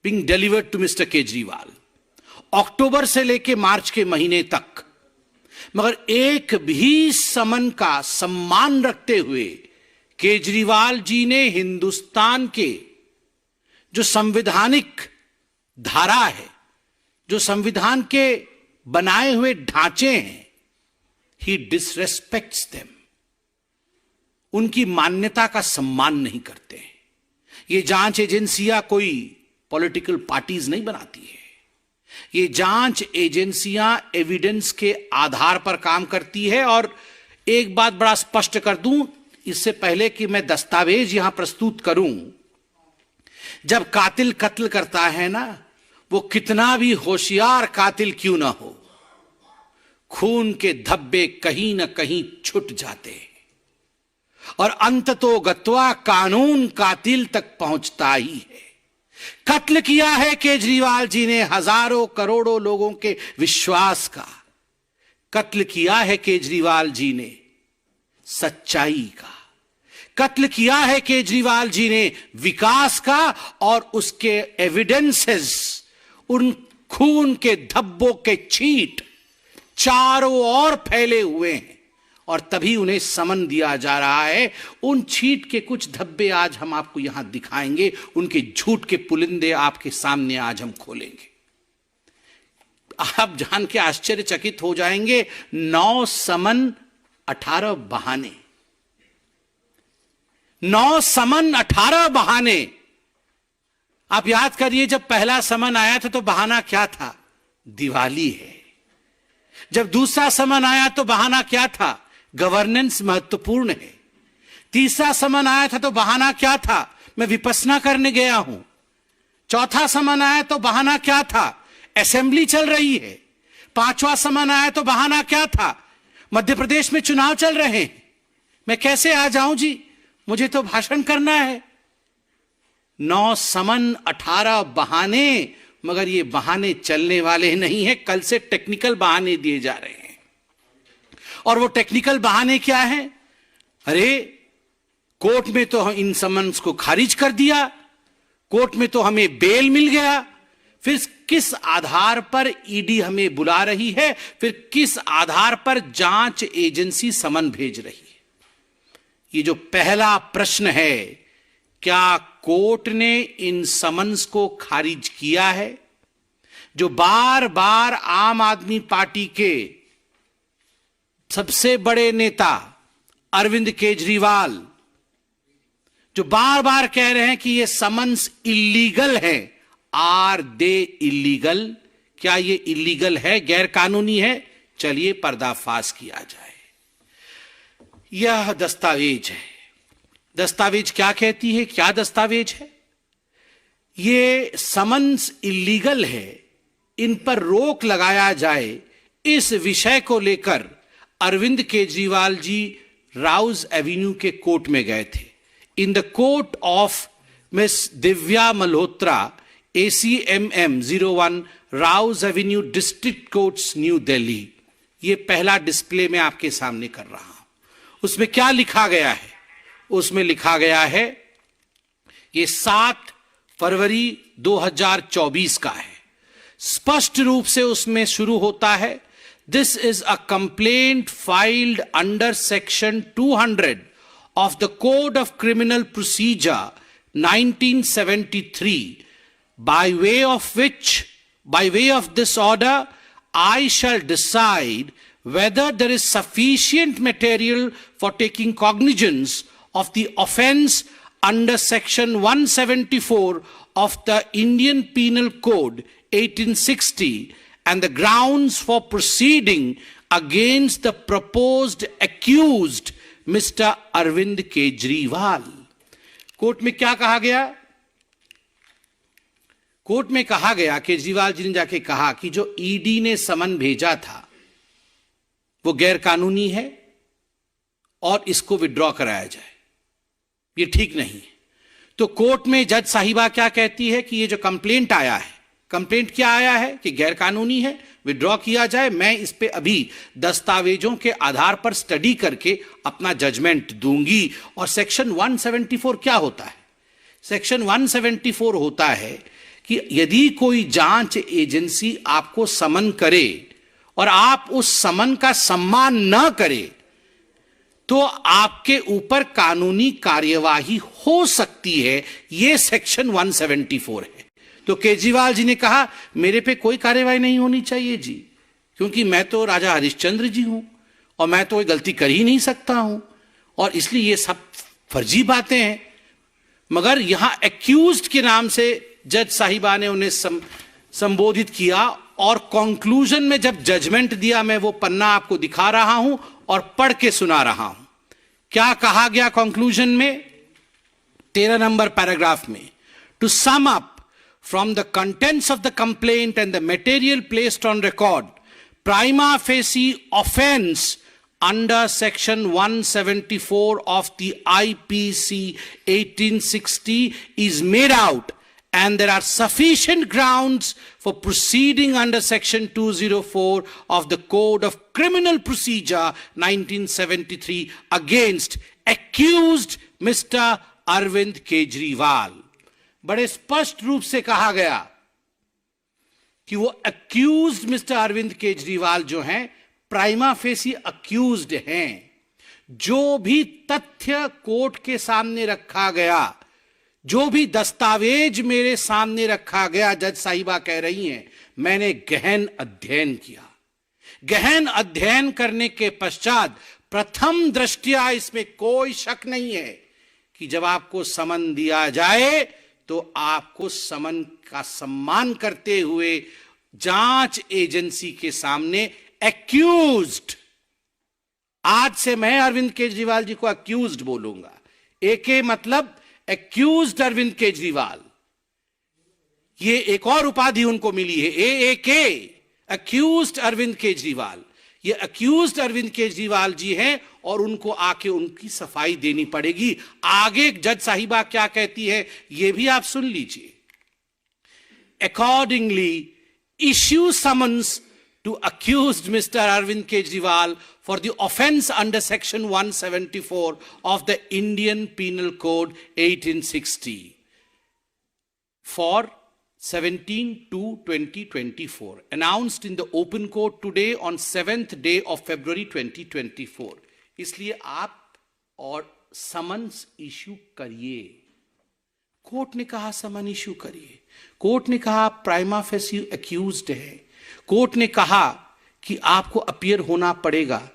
being delivered to Mr. Kejriwal अक्टूबर से लेके मार्च के महीने तक, मगर एक भी समन का सम्मान रखते हुए केजरीवाल जी ने हिंदुस्तान के जो संवैधानिक धारा है, जो संविधान के बनाए हुए ढांचे हैं, ही डिसरेस्पेक्ट्स देम, उनकी मान्यता का सम्मान नहीं करते हैं। ये जांच एजेंसियां कोई पॉलिटिकल पार्टीज नहीं बनाती है, ये जांच एजेंसियां एविडेंस के आधार पर काम करती है। और एक बात बड़ा स्पष्ट कर दूं, इससे पहले कि मैं दस्तावेज यहां प्रस्तुत करूं, जब कातिल कत्ल करता है ना, वो कितना भी होशियार कातिल क्यों ना हो, खून के धब्बे कहीं ना कहीं छुट जाते हैं और अंततो गत्वा कानून कातिल तक पहुंचता ही है। कत्ल किया है केजरीवाल जी ने हजारों करोड़ों लोगों के विश्वास का, कत्ल किया है केजरीवाल जी ने सच्चाई का, कत्ल किया है केजरीवाल जी ने विकास का, और उसके एविडेंसेस, उन खून के धब्बों के छींट चारों ओर फैले हुए हैं और तभी उन्हें समन दिया जा रहा है। उन छींट के कुछ धब्बे आज हम आपको यहां दिखाएंगे, उनके झूठ के पुलिंदे आपके सामने आज हम खोलेंगे। आप जान के आश्चर्यचकित हो जाएंगे, 9 समन 18 बहाने, 9 समन 18 बहाने। आप याद करिए, जब पहला समन आया था तो बहाना क्या था? दिवाली है। जब दूसरा समन आया तो बहाना क्या था? गवर्नेंस महत्वपूर्ण है। तीसरा समन आया था तो बहाना क्या था? मैं विपश्यना करने गया हूं। चौथा समन आया तो बहाना क्या था? असेंबली चल रही है। पांचवा समन आया तो बहाना क्या था? मध्य प्रदेश में चुनाव चल रहे हैं, मैं कैसे आ जाऊं जी, मुझे तो भाषण करना है। 9 समन 18 बहाने, मगर ये बहाने चलने वाले नहीं है। कल से टेक्निकल बहाने दिए जा रहे हैं। और वो टेक्निकल बहाने क्या है? अरे कोर्ट में तो हम इन समन्स को खारिज कर दिया, कोर्ट में तो हमें बेल मिल गया, फिर किस आधार पर ईडी हमें बुला रही है, फिर किस आधार पर जांच एजेंसी समन भेज रही है? ये जो पहला प्रश्न है, क्या कोर्ट ने इन समन्स को खारिज किया है? जो बार बार आम आदमी पार्टी के सबसे बड़े नेता अरविंद केजरीवाल जो बार बार कह रहे हैं कि ये समन्स इलीगल है, आर दे इलीगल? क्या ये इलीगल है, गैर कानूनी है? चलिए पर्दाफाश किया जाए। यह दस्तावेज है। दस्तावेज क्या कहती है? क्या दस्तावेज है? ये समन्स इलीगल है, इन पर रोक लगाया जाए, इस विषय को लेकर अरविंद केजरीवाल जी राउज एवेन्यू के कोर्ट में गए थे। In the court of miss Divya Malhotra, ACMM 01, Rouse Avenue, district courts, new Delhi. ये पहला डिस्प्ले में आपके सामने कर रहा हूं। उसमें क्या लिखा गया है? उसमें लिखा गया है, ये 7 फरवरी 2024 का है। स्पष्ट रूप से उसमें शुरू होता है, this is a complaint filed under section 200 of the code of criminal procedure 1973, by way of this order I shall decide whether there is sufficient material for taking cognizance of the offense under section 174 of the Indian Penal Code 1860 and the grounds for proceeding against the proposed accused Mr. Arvind Kejriwal। Court में क्या कहा गया? Court में कहा गया, केजरीवाल जी ने जाके कहा कि जो ईडी ने समन भेजा था वो गैर कानूनी है और इसको विड्रॉ कराया जाए, ये ठीक नहीं है। तो कोर्ट में जज साहिबा क्या कहती है कि ये जो कंप्लेंट आया है, कंप्लेंट क्या आया है कि गैर कानूनी है, विड्रॉ किया जाए। मैं इस पे अभी दस्तावेजों के आधार पर स्टडी करके अपना जजमेंट दूंगी। और सेक्शन 174 क्या होता है? सेक्शन 174 होता है कि यदि कोई जांच एजेंसी आपको समन करे और आप उस समन का सम्मान न करें तो आपके ऊपर कानूनी कार्यवाही हो सकती है। यह सेक्शन 174 है। तो केजरीवाल जी ने कहा मेरे पे कोई कार्यवाही नहीं होनी चाहिए जी, क्योंकि मैं तो राजा हरिश्चंद्र जी हूं और मैं तो कोई गलती कर ही नहीं सकता हूं, और इसलिए ये सब फर्जी बातें हैं। मगर यहां एक्यूज्ड के नाम से जज साहिबा ने उन्हें संबोधित किया, और कंक्लूजन में जब जजमेंट दिया, मैं वो पन्ना आपको दिखा रहा हूं और पढ़ के सुना रहा हूं। क्या कहा गया कंक्लूजन में? 13 नंबर पैराग्राफ में, to sum up from the contents of the complaint and the material placed on record, prima facie offence under section 174 of the IPC 1860 is made out, and there are sufficient grounds for proceeding under section 204 of the Code of Criminal Procedure 1973 against accused Mr. Arvind Kejriwal। बड़े स्पष्ट रूप से कहा गया कि वो accused Mr. Arvind Kejriwal जो हैं प्राइमा फेसी अक्यूज्ड हैं। जो भी तथ्य कोर्ट के सामने रखा गया, जो भी दस्तावेज मेरे सामने रखा गया, जज साहिबा कह रही हैं, मैंने गहन अध्ययन किया। गहन अध्ययन करने के पश्चात प्रथम दृष्टया इसमें कोई शक नहीं है कि जब आपको समन दिया जाए तो आपको समन का सम्मान करते हुए जांच एजेंसी के सामने एक्यूज्ड, आज से मैं अरविंद केजरीवाल जी को एक्यूज्ड बोलूंगा। एके मतलब एक्यूज्ड अरविंद केजरीवाल, ये एक और उपाधि उनको मिली है, एके, एक्यूज्ड अरविंद केजरीवाल। ये एक्यूज्ड अरविंद केजरीवाल जी हैं और उनको आके उनकी सफाई देनी पड़ेगी। आगे जज साहिबा क्या कहती है ये भी आप सुन लीजिए। Accordingly issue summons to accused Mr. Arvind Kejriwal for the offense under section 174 of the Indian Penal Code 1860 for 17/2/2024, announced in the open court today on 7th day of February 2024। इसलिए आप और समन्स इश्यू करिए। Court ने कहा समन issue करिए। Court ने कहा आप प्राइमा फेसी एक्यूज्ड है। कोर्ट ने कहा कि आपको अपीयर होना पड़ेगा।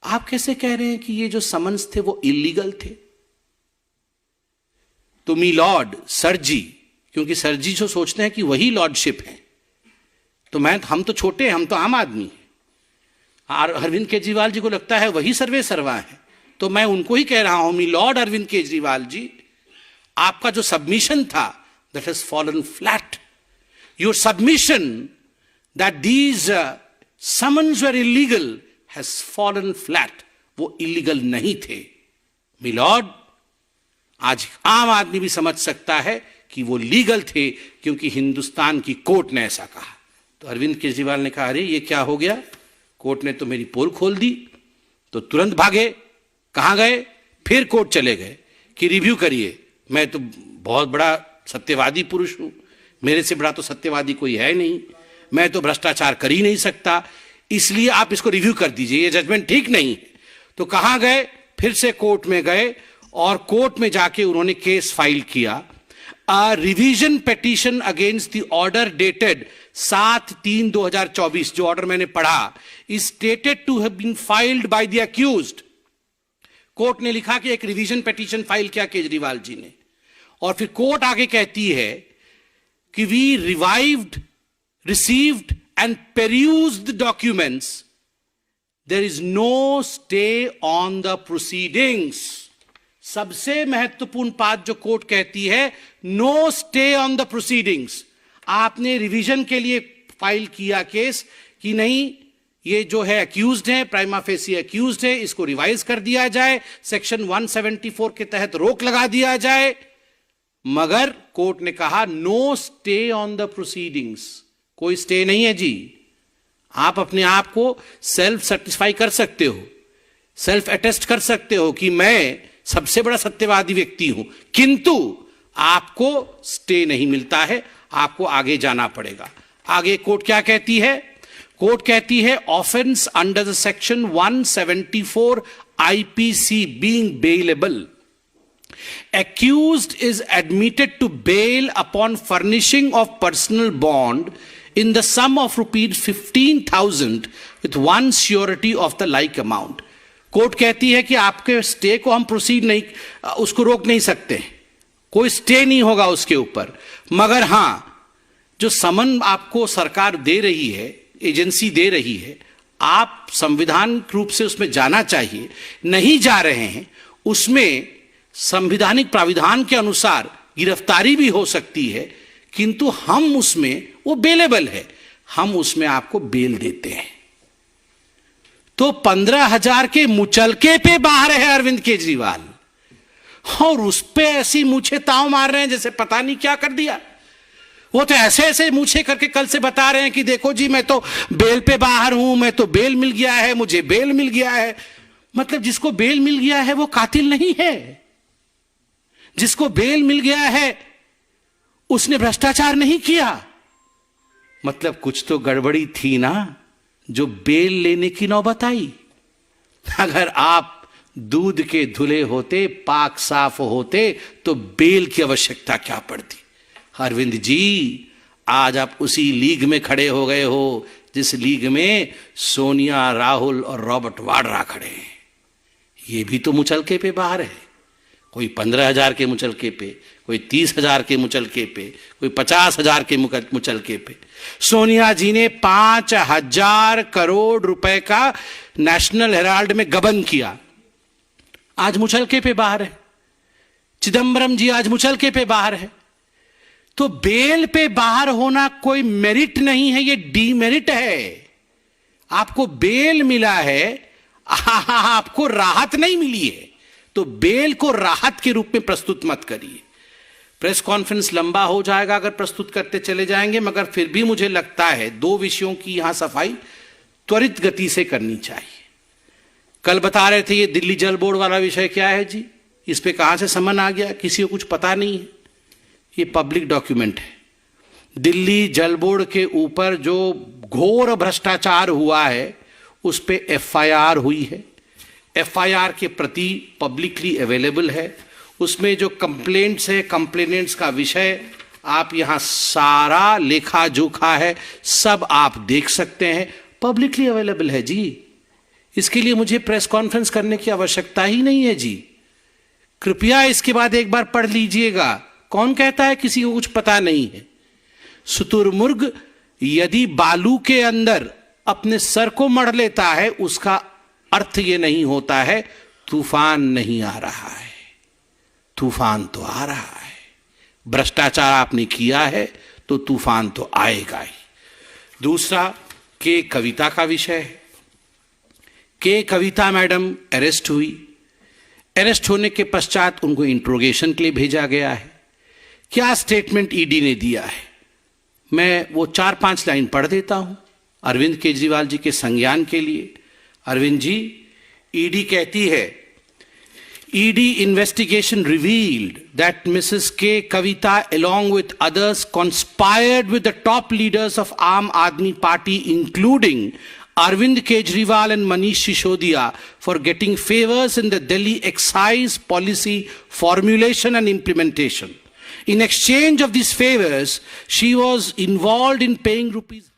आप कैसे कह रहे हैं कि ये जो समन्स थे वो इलीगल थे? तो मी लॉर्ड सर जी, क्योंकि सर जी जो सोचते हैं कि वही लॉर्डशिप है, तो हम तो छोटे हैं, हम तो आम आदमी हैं। और अरविंद केजरीवाल जी को लगता है वही सर्वे सर्वा है, तो मैं उनको ही कह रहा हूं, मी लॉर्ड अरविंद केजरीवाल जी, आपका जो सबमिशन था that has fallen flat. Your submission that these summons were illegal has fallen flat। वो illegal नहीं थे मिलॉर्ड। आज आम आदमी भी समझ सकता है कि वो लीगल थे, क्योंकि हिंदुस्तान की कोर्ट ने ऐसा कहा। तो अरविंद केजरीवाल ने कहा अरे ये क्या हो गया, कोर्ट ने तो मेरी पोल खोल दी। तो तुरंत भागे। कहां गए? फिर कोर्ट चले गए कि रिव्यू करिए। मैं तो बहुत बड़ा सत्यवादी पुरुष हूं, मेरे से बड़ा तो सत्यवादी कोई है नहीं, मैं तो भ्रष्टाचार कर ही नहीं सकता, इसलिए आप इसको रिव्यू कर दीजिए, ये जजमेंट ठीक नहीं है। तो कहां गए? फिर से कोर्ट में गए और कोर्ट में जाके उन्होंने केस फाइल किया। A revision petition against the order dated 7/3/2024, जो ऑर्डर मैंने पढ़ा, is stated to have been filed by the accused. Court ने लिखा कि एक रिवीजन पिटीशन फाइल किया केजरीवाल जी ने, और फिर कोर्ट आगे कहती है कि we received and perused the documents, there is no stay on the proceedings। सबसे महत्वपूर्ण बात जो कोर्ट कहती है, no stay on the proceedings। आपने रिवीजन के लिए फाइल किया केस कि नहीं, ये जो है अक्यूज्ड है, प्राइमा फेसी अक्यूज्ड है, इसको रिवाइज कर दिया जाए, सेक्शन 174 के तहत रोक लगा दिया जाए। मगर कोर्ट ने कहा no stay on the proceedings. कोई स्टे नहीं है जी। आप अपने आप को सेल्फ सेटिस्फाई कर सकते हो, सेल्फ अटेस्ट कर सकते हो कि मैं सबसे बड़ा सत्यवादी व्यक्ति हूं, किंतु आपको स्टे नहीं मिलता है। आपको आगे जाना पड़ेगा। आगे कोर्ट क्या कहती है? कोर्ट कहती है offence under the section 174 IPC being bailable, accused is admitted to bail upon furnishing of personal bond in the sum of rupees 15,000 with one surety of the like amount. Court कहती है कि आपके stay को हम proceed नहीं, उसको रोक नहीं सकते, कोई स्टे नहीं होगा उसके ऊपर, मगर हां जो समन आपको सरकार दे रही है, एजेंसी दे रही है, आप संविधानिक रूप से उसमें जाना चाहिए, नहीं जा रहे हैं, उसमें संवैधानिक प्राविधान के अनुसार गिरफ्तारी भी हो सकती है, किंतु हम उसमें, वो बेलेबल है, हम उसमें आपको बेल देते हैं। तो 15,000 के मुचलके पे बाहर है अरविंद केजरीवाल, और उस पे ऐसी मूछे ताव मार रहे हैं जैसे पता नहीं क्या कर दिया। वो तो ऐसे ऐसे मूछे करके कल से बता रहे हैं कि देखो जी मैं तो बेल पे बाहर हूं, मैं तो बेल मिल गया है, मुझे बेल मिल गया है। मतलब जिसको बेल मिल गया है वो कातिल नहीं है, जिसको बेल मिल गया है उसने भ्रष्टाचार नहीं किया। मतलब कुछ तो गड़बड़ी थी ना जो बेल लेने की नौबत आई। अगर आप दूध के धुले होते, पाक साफ होते, तो बेल की आवश्यकता क्या पड़ती। अरविंद जी आज आप उसी लीग में खड़े हो गए हो जिस लीग में सोनिया, राहुल और रॉबर्ट वाड्रा खड़े हैं। ये भी तो मुचलके पे बाहर है, कोई 15,000 के मुचलके पे, कोई 30,000 के मुचलके पे, कोई 50,000 के मुचलके पे। सोनिया जी ने 5,000 करोड़ रुपए का नेशनल हेराल्ड में गबन किया, आज मुचलके पे बाहर है। चिदंबरम जी आज मुचलके पे बाहर है। तो बेल पे बाहर होना कोई मेरिट नहीं है, ये डीमेरिट है। आपको बेल मिला है, आपको राहत नहीं मिली है, तो बेल को राहत के रूप में प्रस्तुत मत करिए। प्रेस कॉन्फ्रेंस लंबा हो जाएगा अगर प्रस्तुत करते चले जाएंगे, मगर फिर भी मुझे लगता है 2 विषयों की यहां सफाई त्वरित गति से करनी चाहिए। कल बता रहे थे ये दिल्ली जल बोर्ड वाला विषय क्या है जी, इस पे कहां से समन आ गया, किसी को कुछ पता नहीं है। ये पब्लिक डॉक्यूमेंट है। दिल्ली जल बोर्ड के ऊपर जो घोर भ्रष्टाचार हुआ है उस पे एफआईआर हुई है। एफआईआर के प्रति पब्लिकली अवेलेबल है। उसमें जो कंप्लेंट्स है, कंप्लेनेंट्स का विषय आप यहां सारा लेखा जोखा है, सब आप देख सकते हैं, पब्लिकली अवेलेबल है जी। इसके लिए मुझे प्रेस कॉन्फ्रेंस करने की आवश्यकता ही नहीं है जी। कृपया इसके बाद एक बार पढ़ लीजिएगा। कौन कहता है किसी को कुछ पता नहीं है? शुतुरमुर्ग यदि बालू के अंदर अपने सर को मढ़ लेता है, उसका अर्थ यह नहीं होता है तूफान नहीं आ रहा है। तूफान तो आ रहा है। भ्रष्टाचार आपने किया है तो तूफान तो आएगा ही। दूसरा के कविता का विषय है। के कविता मैडम अरेस्ट हुई। अरेस्ट होने के पश्चात उनको इंट्रोगेशन के लिए भेजा गया है। क्या स्टेटमेंट ईडी ने दिया है, मैं वो 4-5 लाइन पढ़ देता हूं अरविंद केजरीवाल जी के संज्ञान के लिए। अरविंद जी, ईडी कहती है, ED investigation revealed that Mrs के कविता along with others conspired with the top leaders of Aam Aadmi Party including Arvind Kejriwal and Manish Sisodiya for getting favors in the Delhi excise policy formulation and implementation. In exchange of these favors, she was involved in paying rupees